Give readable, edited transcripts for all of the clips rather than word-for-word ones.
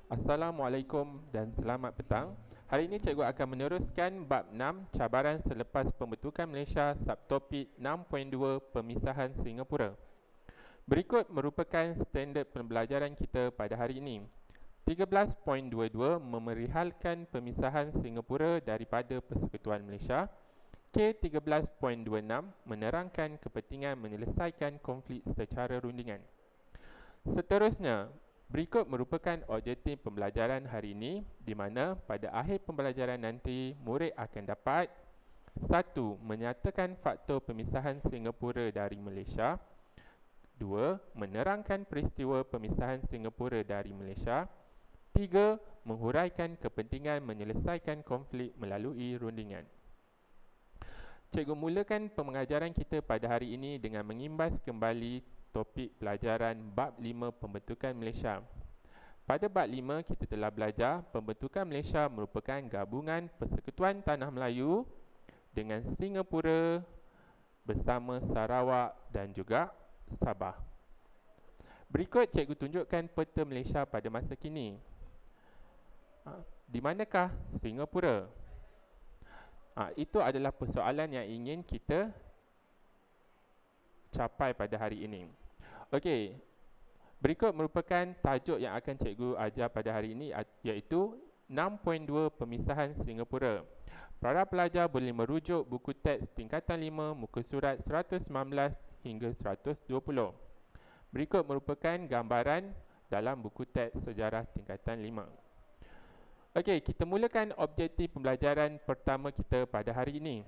Assalamualaikum dan selamat petang. Hari ini cikgu akan meneruskan bab 6 cabaran selepas pembentukan Malaysia subtopik 6.2 pemisahan Singapura. Berikut merupakan standard pembelajaran kita pada hari ini. 13.22 memerihalkan pemisahan Singapura daripada Persekutuan Malaysia. K13.26 menerangkan kepentingan menyelesaikan konflik secara rundingan. Seterusnya, berikut merupakan objektif pembelajaran hari ini di mana pada akhir pembelajaran nanti murid akan dapat 1. Menyatakan faktor pemisahan Singapura dari Malaysia. 2. Menerangkan peristiwa pemisahan Singapura dari Malaysia. 3. Menghuraikan kepentingan menyelesaikan konflik melalui rundingan. Cikgu mulakan pengajaran kita pada hari ini dengan mengimbas kembali topik pelajaran bab 5 pembentukan Malaysia. Pada bab 5 kita telah belajar pembentukan Malaysia merupakan gabungan Persekutuan Tanah Melayu dengan Singapura bersama Sarawak dan juga Sabah. Berikut cikgu tunjukkan peta Malaysia pada masa kini. Di manakah Singapura? Itu adalah persoalan yang ingin kita capai pada hari ini. Okey, berikut merupakan tajuk yang akan cikgu ajar pada hari ini iaitu 6.2 pemisahan Singapura. Para pelajar boleh merujuk buku teks tingkatan 5 muka surat 119 hingga 120. Berikut merupakan gambaran dalam buku teks sejarah tingkatan 5. Okey, kita mulakan objektif pembelajaran pertama kita pada hari ini.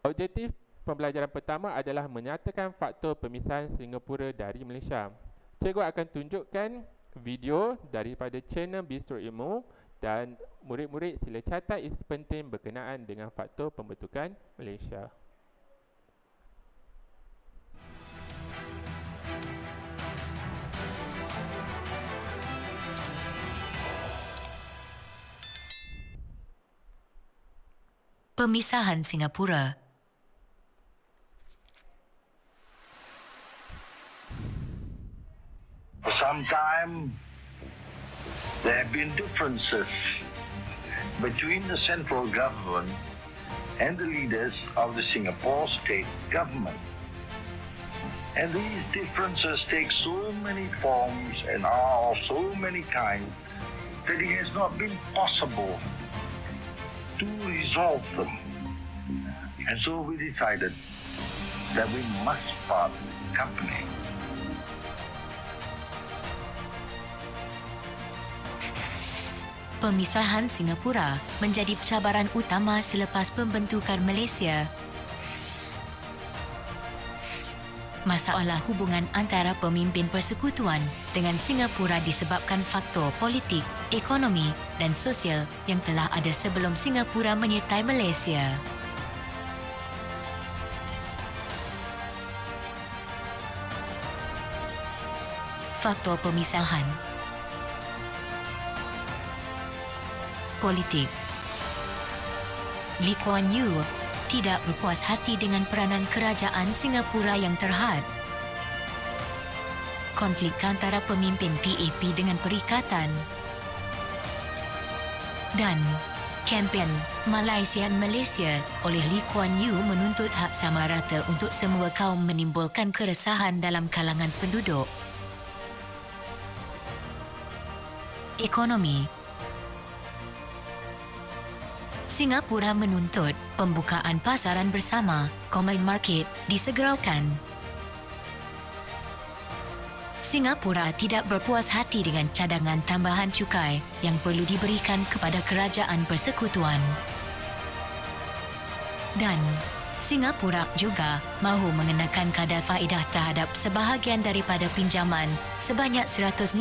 Objektif pembelajaran pertama adalah menyatakan faktor pemisahan Singapura dari Malaysia. Cikgu akan tunjukkan video daripada channel Bistro Ilmu dan murid-murid sila catat isi penting berkenaan dengan faktor pembentukan Malaysia. Pemisahan Singapura. For some time, there have been differences between the central government and the leaders of the Singapore state government. And these differences take so many forms and are of so many kinds that it has not been possible to resolve them. And so we decided that we must part company. Pemisahan Singapura menjadi cabaran utama selepas pembentukan Malaysia. Masalah hubungan antara pemimpin persekutuan dengan Singapura disebabkan faktor politik, ekonomi dan sosial yang telah ada sebelum Singapura menyertai Malaysia. Faktor pemisahan. Politik. Lee Kuan Yew tidak berpuas hati dengan peranan kerajaan Singapura yang terhad. Konflik antara pemimpin PAP dengan Perikatan. Dan kempen Malaysia oleh Lee Kuan Yew menuntut hak sama rata untuk semua kaum menimbulkan keresahan dalam kalangan penduduk. Ekonomi. Singapura menuntut pembukaan pasaran bersama, common market, disegeraukan. Singapura tidak berpuas hati dengan cadangan tambahan cukai yang perlu diberikan kepada kerajaan persekutuan. Dan Singapura juga mahu mengenakan kadar faedah terhadap sebahagian daripada pinjaman sebanyak 150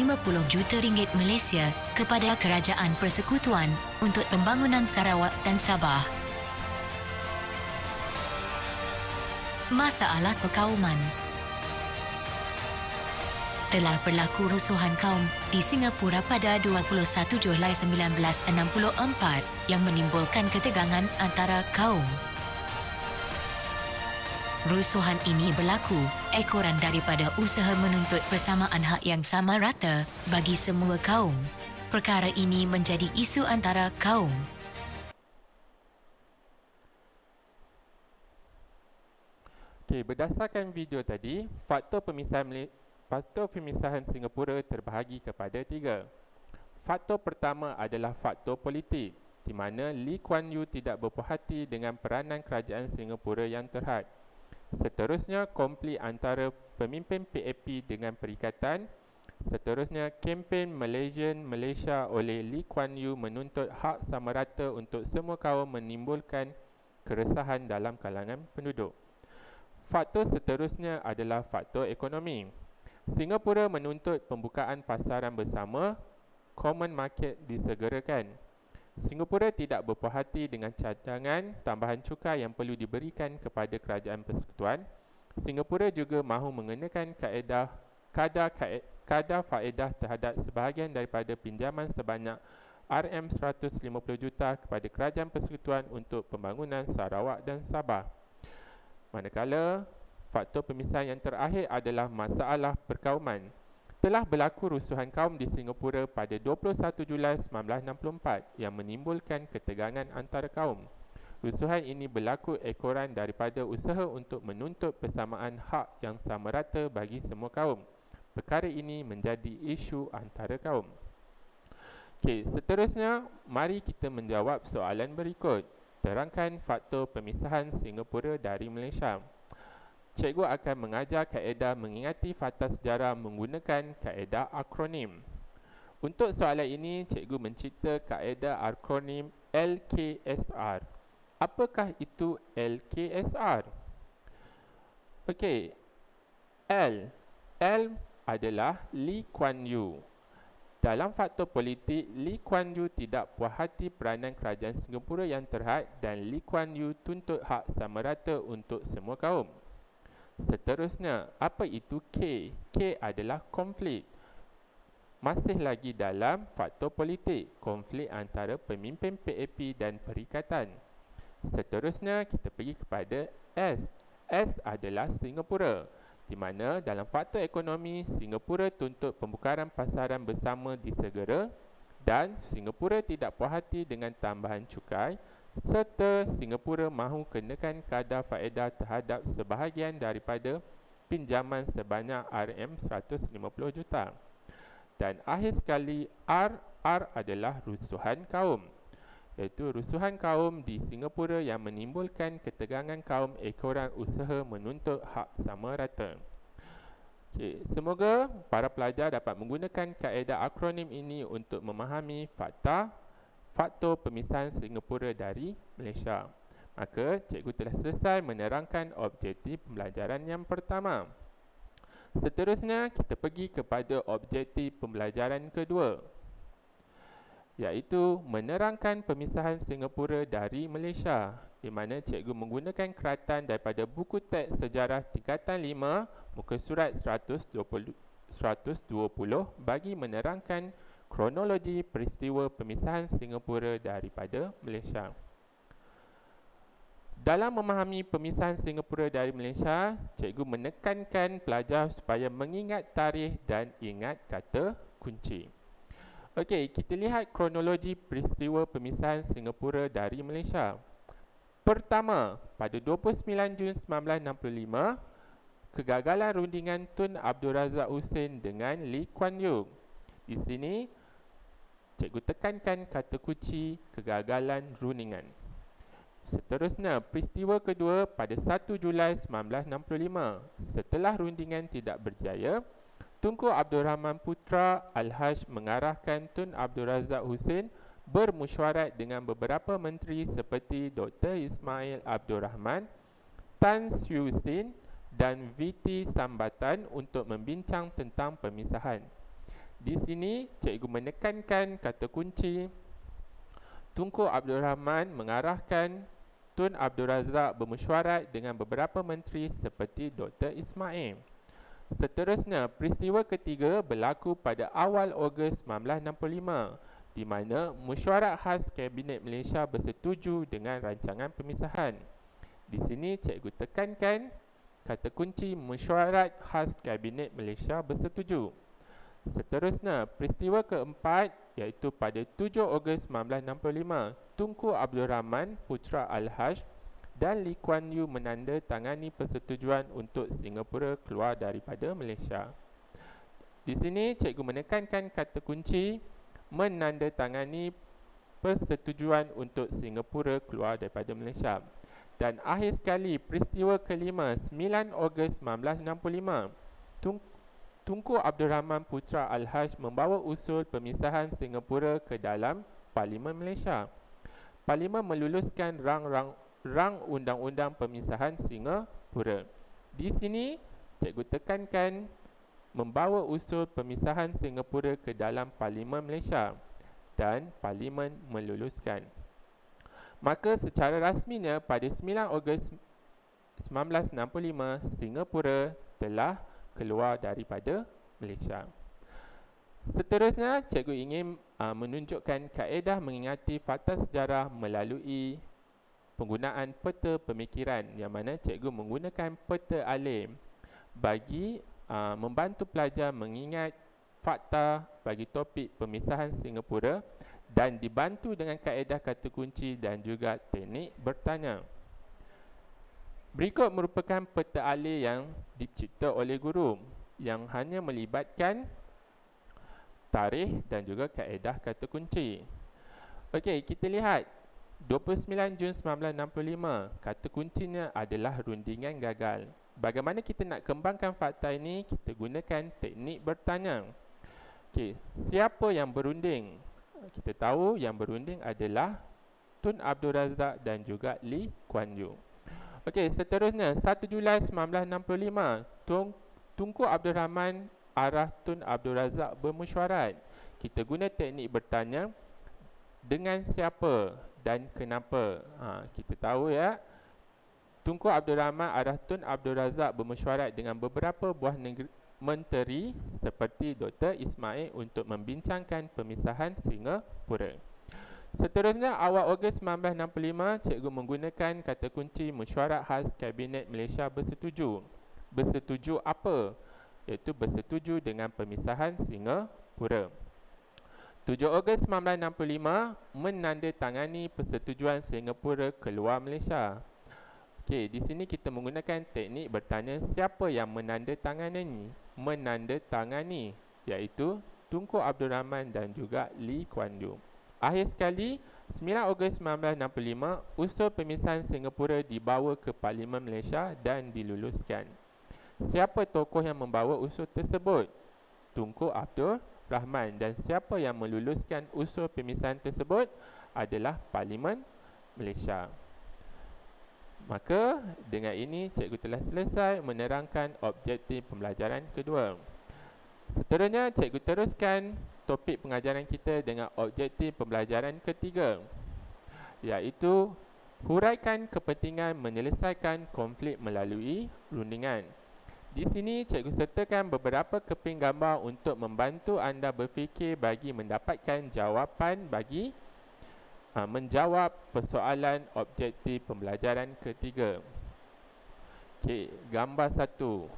juta ringgit Malaysia kepada kerajaan persekutuan untuk pembangunan Sarawak dan Sabah. Masalah perkauman. Telah berlaku rusuhan kaum di Singapura pada 21 Julai 1964 yang menimbulkan ketegangan antara kaum. Rusuhan ini berlaku ekoran daripada usaha menuntut persamaan hak yang sama rata bagi semua kaum. Perkara ini menjadi isu antara kaum. Okey, berdasarkan video tadi, faktor pemisahan Singapura terbahagi kepada 3. Faktor pertama adalah faktor politik, di mana Lee Kuan Yew tidak berpuas hati dengan peranan kerajaan Singapura yang terhad. Seterusnya, konflik antara pemimpin PAP dengan perikatan. Seterusnya, kempen Malaysia oleh Lee Kuan Yew menuntut hak sama rata untuk semua kaum menimbulkan keresahan dalam kalangan penduduk. Faktor seterusnya adalah faktor ekonomi. Singapura menuntut pembukaan pasaran bersama, common market disegerakan. Singapura tidak berpuas hati dengan cadangan tambahan cukai yang perlu diberikan kepada kerajaan persekutuan. Singapura juga mahu mengenakan kadar faedah terhadap sebahagian daripada pinjaman sebanyak RM150 juta kepada kerajaan persekutuan untuk pembangunan Sarawak dan Sabah. Manakala, faktor pemisahan yang terakhir adalah masalah perkauman. Telah berlaku rusuhan kaum di Singapura pada 21 Julai 1964 yang menimbulkan ketegangan antara kaum. Rusuhan ini berlaku ekoran daripada usaha untuk menuntut persamaan hak yang sama rata bagi semua kaum. Perkara ini menjadi isu antara kaum. Okey, seterusnya, mari kita menjawab soalan berikut. Terangkan faktor pemisahan Singapura dari Malaysia. Cikgu akan mengajar kaedah mengingati fakta sejarah menggunakan kaedah akronim. Untuk soalan ini, cikgu mencipta kaedah akronim LKSR. Apakah itu LKSR? Okey, L adalah Lee Kuan Yew. Dalam faktor politik, Lee Kuan Yew tidak puas hati peranan kerajaan Singapura yang terhad dan Lee Kuan Yew tuntut hak sama rata untuk semua kaum. Seterusnya, apa itu K? K adalah konflik. Masih lagi dalam faktor politik, konflik antara pemimpin PAP dan perikatan. Seterusnya, kita pergi kepada S. S adalah Singapura, di mana dalam faktor ekonomi, Singapura tuntut pembukaan pasaran bersama disegera dan Singapura tidak puas hati dengan tambahan cukai serta Singapura mahu kenakan kadar faedah terhadap sebahagian daripada pinjaman sebanyak RM150 juta. Dan akhir sekali, R adalah rusuhan kaum, iaitu rusuhan kaum di Singapura yang menimbulkan ketegangan kaum ekoran usaha menuntut hak sama rata. Okay, semoga para pelajar dapat menggunakan kaedah akronim ini untuk memahami faktor pemisahan Singapura dari Malaysia. Maka, cikgu telah selesai menerangkan objektif pembelajaran yang pertama. Seterusnya, kita pergi kepada objektif pembelajaran kedua, iaitu menerangkan pemisahan Singapura dari Malaysia, di mana cikgu menggunakan keratan daripada buku teks sejarah tingkatan 5, muka surat 120 bagi menerangkan kronologi peristiwa pemisahan Singapura daripada Malaysia. Dalam memahami pemisahan Singapura dari Malaysia, cikgu menekankan pelajar supaya mengingat tarikh dan ingat kata kunci. Okey, kita lihat kronologi peristiwa pemisahan Singapura dari Malaysia. Pertama, pada 29 Jun 1965, kegagalan rundingan Tun Abdul Razak Husin dengan Lee Kuan Yew. Di sini, cikgu tekankan kata kunci kegagalan rundingan. Seterusnya, peristiwa kedua pada 1 Julai 1965. Setelah rundingan tidak berjaya, Tunku Abdul Rahman Putra Al-Haj mengarahkan Tun Abdul Razak Husin bermesyuarat dengan beberapa menteri seperti Dr. Ismail Abdul Rahman, Tan Siew Sin dan VT Sambatan untuk membincang tentang pemisahan. Di sini, cikgu menekankan kata kunci Tunku Abdul Rahman mengarahkan Tun Abdul Razak bermesyuarat dengan beberapa menteri seperti Dr. Ismail. Seterusnya, peristiwa ketiga berlaku pada awal Ogos 1965 di mana mesyuarat khas Kabinet Malaysia bersetuju dengan rancangan pemisahan. Di sini cikgu tekankan kata kunci mesyuarat khas Kabinet Malaysia bersetuju. Seterusnya, peristiwa keempat iaitu pada 7 Ogos 1965, Tunku Abdul Rahman Putra Al-Haj dan Lee Kuan Yew menandatangani persetujuan untuk Singapura keluar daripada Malaysia. Di sini cikgu menekankan kata kunci menandatangani persetujuan untuk Singapura keluar daripada Malaysia. Dan akhir sekali, peristiwa kelima 9 Ogos 1965, Tunku Abdul Rahman Putra Al-Haj membawa usul pemisahan Singapura ke dalam Parlimen Malaysia. Parlimen meluluskan rang undang-undang pemisahan Singapura. Di sini cikgu tekankan membawa usul pemisahan Singapura ke dalam Parlimen Malaysia dan Parlimen meluluskan. Maka secara rasminya pada 9 Ogos 1965, Singapura telah keluar daripada Malaysia. Seterusnya, cikgu ingin menunjukkan kaedah mengingati fakta sejarah melalui penggunaan peta pemikiran, yang mana cikgu menggunakan peta alim bagi membantu pelajar mengingat fakta bagi topik pemisahan Singapura dan dibantu dengan kaedah kata kunci dan juga teknik bertanya. Berikut merupakan peta alih yang dicipta oleh guru yang hanya melibatkan tarikh dan juga kaedah kata kunci. Okey, kita lihat 29 Jun 1965, kata kuncinya adalah rundingan gagal. Bagaimana kita nak kembangkan fakta ini? Kita gunakan teknik bertanya. Okey, siapa yang berunding? Kita tahu yang berunding adalah Tun Abdul Razak dan juga Lee Kuan Yew. Okey, seterusnya 1 Julai 1965, Tunku Abdul Rahman arah Tun Abdul Razak bermesyuarat. Kita guna teknik bertanya, dengan siapa dan kenapa. Kita tahu ya, Tunku Abdul Rahman arah Tun Abdul Razak bermesyuarat dengan beberapa buah menteri seperti Dr. Ismail untuk membincangkan pemisahan Singapura. Seterusnya, awal Ogos 1965, cikgu menggunakan kata kunci mesyuarat khas Kabinet Malaysia bersetuju. Bersetuju apa? Iaitu bersetuju dengan pemisahan Singapura. 7 Ogos 1965, menandatangani persetujuan Singapura keluar Malaysia. Okey, di sini kita menggunakan teknik bertanya siapa yang menandatangani. Menandatangani iaitu Tunku Abdul Rahman dan juga Lee Kuan Yew. Akhir sekali, 9 Ogos 1965, usul pemisahan Singapura dibawa ke Parlimen Malaysia dan diluluskan. Siapa tokoh yang membawa usul tersebut? Tunku Abdul Rahman. Dan siapa yang meluluskan usul pemisahan tersebut adalah Parlimen Malaysia. Maka dengan ini cikgu telah selesai menerangkan objektif pembelajaran kedua. Seterusnya, cikgu teruskan topik pengajaran kita dengan objektif pembelajaran ketiga, iaitu huraikan kepentingan menyelesaikan konflik melalui rundingan. Di sini cikgu sertakan beberapa keping gambar untuk membantu anda berfikir bagi mendapatkan jawapan bagi menjawab persoalan objektif pembelajaran ketiga. Okey, gambar 1,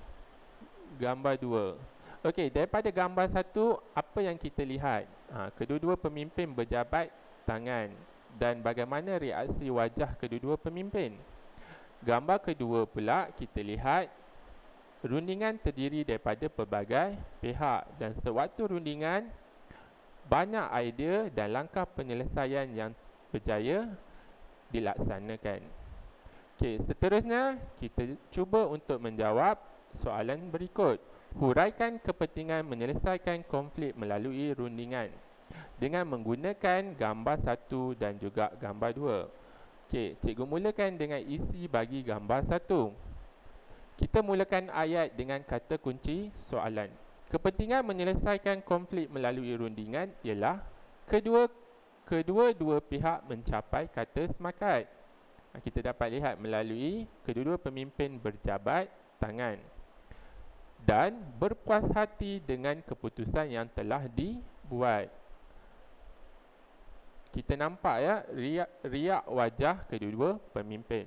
gambar 2. Okey, daripada gambar 1, apa yang kita lihat? Kedua-dua pemimpin berjabat tangan dan bagaimana reaksi wajah kedua-dua pemimpin. Gambar kedua pula kita lihat rundingan terdiri daripada pelbagai pihak dan sewaktu rundingan banyak idea dan langkah penyelesaian yang berjaya dilaksanakan. Okey, seterusnya kita cuba untuk menjawab soalan berikut. Huraikan kepentingan menyelesaikan konflik melalui rundingan dengan menggunakan gambar 1 dan juga gambar 2. Okey, cikgu mulakan dengan isi bagi gambar 1. Kita mulakan ayat dengan kata kunci soalan. Kepentingan menyelesaikan konflik melalui rundingan ialah kedua-dua pihak mencapai kata sepakat. Kita dapat lihat melalui kedua-dua pemimpin berjabat tangan dan berpuas hati dengan keputusan yang telah dibuat. Kita nampak ya riak wajah kedua-dua pemimpin.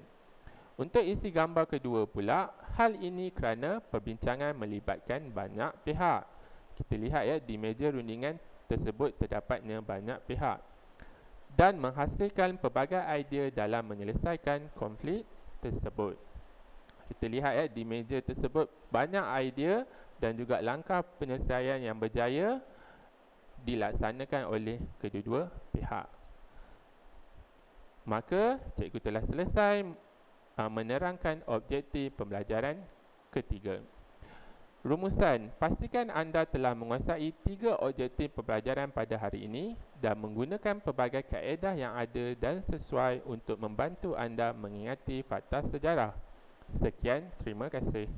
Untuk isi gambar kedua pula, Hal ini kerana perbincangan melibatkan banyak pihak. Kita lihat ya, di meja rundingan tersebut terdapatnya banyak pihak dan menghasilkan pelbagai idea dalam menyelesaikan konflik tersebut. Kita lihat ya, di meja tersebut banyak idea dan juga langkah penyelesaian yang berjaya dilaksanakan oleh kedua-dua pihak. Maka cikgu telah selesai menerangkan objektif pembelajaran ketiga. Rumusan, pastikan anda telah menguasai 3 objektif pembelajaran pada hari ini dan menggunakan pelbagai kaedah yang ada dan sesuai untuk membantu anda mengingati fakta sejarah. Sekian, terima kasih.